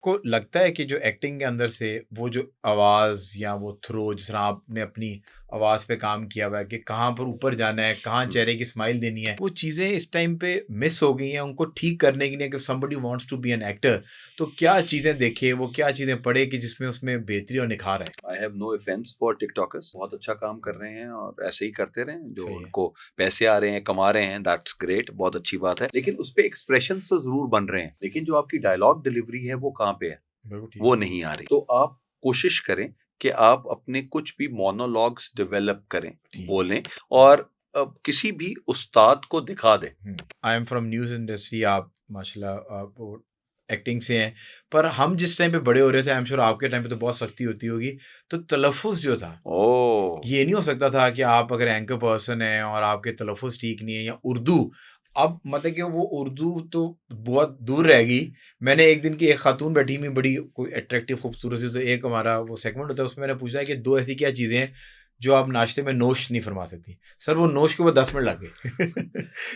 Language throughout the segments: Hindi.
को लगता है कि जो एक्टिंग के अंदर से वो जो आवाज़ या वो थ्रो जिस तरह आपने अपनी आवाज़ पे काम किया हुआ है कि कहाँ पर ऊपर जाना है, कहाँ चेहरे की स्माइल देनी है, वो चीज़ें इस टाइम पे मिस हो गई हैं। उनको ठीक करने के लिए कि somebody wants to be an actor, तो क्या चीज़ें देखे, वो क्या चीज़ें पढ़े कि जिसमें उसमें बेहतरी और निखार आए? I have no offence for TikTokers, बहुत अच्छा काम कर रहे हैं और ऐसे ही करते रहें। जो सही है। उनको पैसे आ रहे हैं, कमा रहे हैं, दैट्स ग्रेट, बहुत अच्छी बात है। लेकिन उस पे एक्सप्रेशन तो जरूर बन रहे हैं, लेकिन जो आपकी डायलॉग डिलीवरी है वो कहाँ पे है? बिल्कुल ठीक वो है। नहीं आ रही। तो आप कोशिश करें कि आप अपने कुछ भी मोनोलॉग्स डेवलप करें, ठीक। बोलें और किसी भी उस्ताद को दिखा दें। I am from news industry, आप माशाल्लाह वो एक्टिंग से हैं, पर हम जिस टाइम पे बड़े हो रहे थे, आई एम श्योर आपके टाइम पे तो बहुत सख्ती होती होगी, तो तलफ़्फ़ुज़ जो था, ओह, ये नहीं हो सकता था कि आप अगर एंकर पर्सन हैं और आपके तलफ़्फ़ुज़ ठीक नहीं है या उर्दू, अब मतलब कि वो उर्दू तो बहुत दूर रह गई। मैंने एक दिन की एक खातून बैठी हुई बड़ी कोई अट्रैक्टिव खूबसूरत सी, तो एक हमारा वो सेगमेंट होता है, उसमें मैंने पूछा है कि 2 ऐसी क्या चीज़ें हैं जो आप नाश्ते में नोश नहीं फरमा सकती? सर वो नोश के ऊपर 10 मिनट लग गए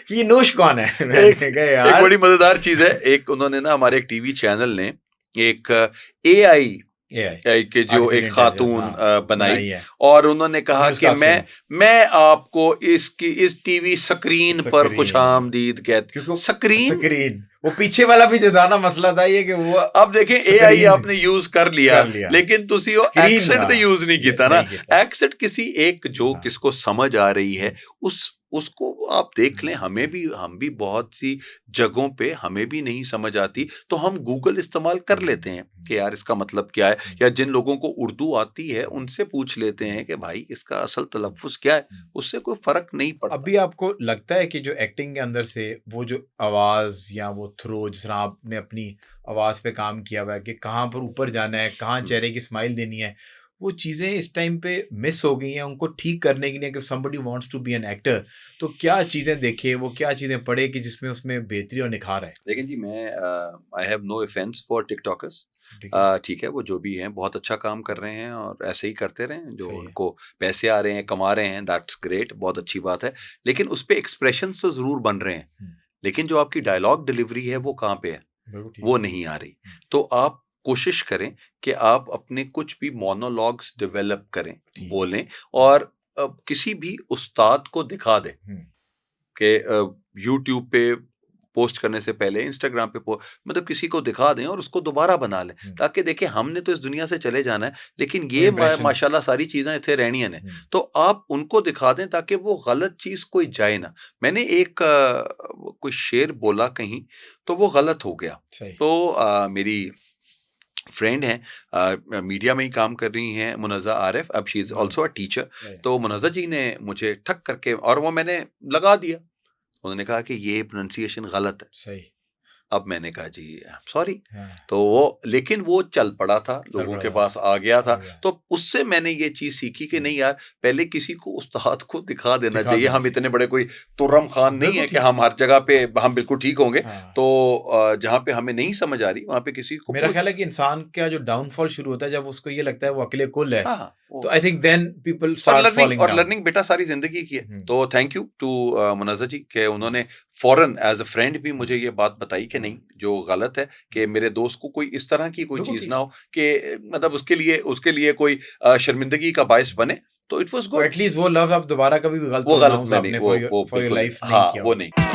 कि ये नोश कौन है? एक मैंने कहा एक यार बड़ी मजेदार चीज है। एक उन्होंने ना हमारे एक टीवी चैनल ने एक एआई एआई के जो आर्टिफिशियल एक इंटेलिजेंस खातून हाँ, बनाई बनाई है। और उन्होंने कहा न्यूज़ कि कास्टिंग मैं आपको इस टीवी स्क्रीन पर स्क्रीन खुशामदीद कहते क्योंकि स्क्रीन। स्क्रीन वो पीछे वाला भी जो था ना मसला था ये कि वो अब देखें एआई स्क्रीन आपने यूज कर लिया, कर लिया, लेकिन तुसी वो स्क्रीन एक्सेंट तो रहा यूज नहीं किया ना। नहीं किया। एक्सेंट किसी एक जो हाँ, किसको समझ आ रही है उस उसको आप देख लें। हम भी बहुत सी जगहों पे हमें भी नहीं समझ आती, तो हम गूगल इस्तेमाल कर लेते हैं कि यार इसका मतलब क्या है, या जिन लोगों को उर्दू आती है उनसे पूछ लेते हैं कि भाई इसका असल तलफ्फुज क्या है। उससे कोई फर्क नहीं पड़ता। अभी आपको लगता है कि जो एक्टिंग के अंदर से वो जो आवाज़ या वो थ्रो जिस तरह आपने अपनी आवाज़ पे काम किया हुआ है कि कहाँ पर ऊपर जाना है, कहाँ चेहरे की स्माइल देनी है, वो चीज़ें इस टाइम पे मिस हो गई हैं। उनको ठीक करने के लिए कि somebody wants to be an actor, तो क्या चीज़ें देखे, वो क्या चीज़ें पढ़े कि जिसमें उसमें बेहतरी और निखार आए? लेकिन जी मैं I have no offence for TikTokers. ठीक है, ठीक है, वो जो भी हैं बहुत अच्छा काम कर रहे हैं और ऐसे ही करते रहें। जो सही है। उनको पैसे आ रहे हैं, कमा रहे हैं, दैट्स ग्रेट, बहुत अच्छी बात है। लेकिन उस पे एक्सप्रेशंस तो ज़रूर बन रहे हैं, लेकिन जो आपकी डायलॉग डिलीवरी है वो कहाँ पे है? बिल्कुल ठीक वो है। नहीं आ रही। तो आप कोशिश करें कि आप अपने कुछ भी मोनोलॉग्स डेवलप करें, ठीक। बोलें और किसी भी उस्ताद को दिखा दें कि यूट्यूब पे पोस्ट करने से पहले इंस्टाग्राम पे मतलब किसी को दिखा दें और उसको दोबारा बना लें, ताकि देखिए हमने तो इस दुनिया से चले जाना है, लेकिन वो ये इम्प्रेशंस माशाल्लाह सारी चीज़ें इतने रहनी है। तो आप उनको दिखा दें ताकि वो गलत चीज़ कोई जाए ना। मैंने एक कोई शेर बोला कहीं, तो वो गलत हो गया। सही। तो मेरी फ्रेंड हैं, मीडिया में ही काम कर रही हैं, मुनज़्ज़ा आरिफ, अब she is also a teacher. तो मुनज़्ज़ा जी ने मुझे ठक करके और वो मैंने लगा दिया। उन्होंने कहा कि ये प्रोनंसिएशन गलत है। सही। अब मैंने कहा जी आई एम सॉरी। हाँ, तो वो लेकिन वो चल पड़ा था, चल लोगों पड़ा के था, पास आ गया था। आ गया। तो उससे मैंने ये चीज़ सीखी कि नहीं यार, पहले किसी को उस्ताद को दिखा देना दिखा चाहिए। देना हम इतने चाहिए। बड़े कोई तुर्रम खान नहीं बिल्कुल है कि ठीक है। हम हर जगह पे हम बिल्कुल ठीक होंगे। हाँ। तो जहाँ पे हमें नहीं समझ आ रही वहाँ पे किसी को मेरा पूछ। ख्याल है कि इंसान का जो डाउनफॉल शुरू होता है जब उसको ये लगता है वो अकेले कुल है, हाँ, हाँ, तो वो आई थिंक देन पीपल और स्टार्ट फॉलिंग डाउन। लर्निंग बेटा सारी ज़िंदगी की है। हुँ, तो थैंक यू टू मुनज़्ज़ा जी कि उन्होंने फ़ौरन एज़ अ फ्रेंड भी मुझे ये बात बताई कि नहीं, जो गलत है कि मेरे दोस्त को कोई इस तरह की कोई बिल्कुल चीज़ ठीक ना है। हो कि मतलब उसके लिए कोई शर्मिंदगी का बायस बने। तो इट वाज़ तो गुड। एट लीस्ट वो लव आप दोबारा कभी भी गलत वो प्रोनाउंस गलत मैं नहीं, आपने फॉर वो योर बिल्कुल नहीं। लाइफ नहीं हाँ, किया वो होगा। नहीं।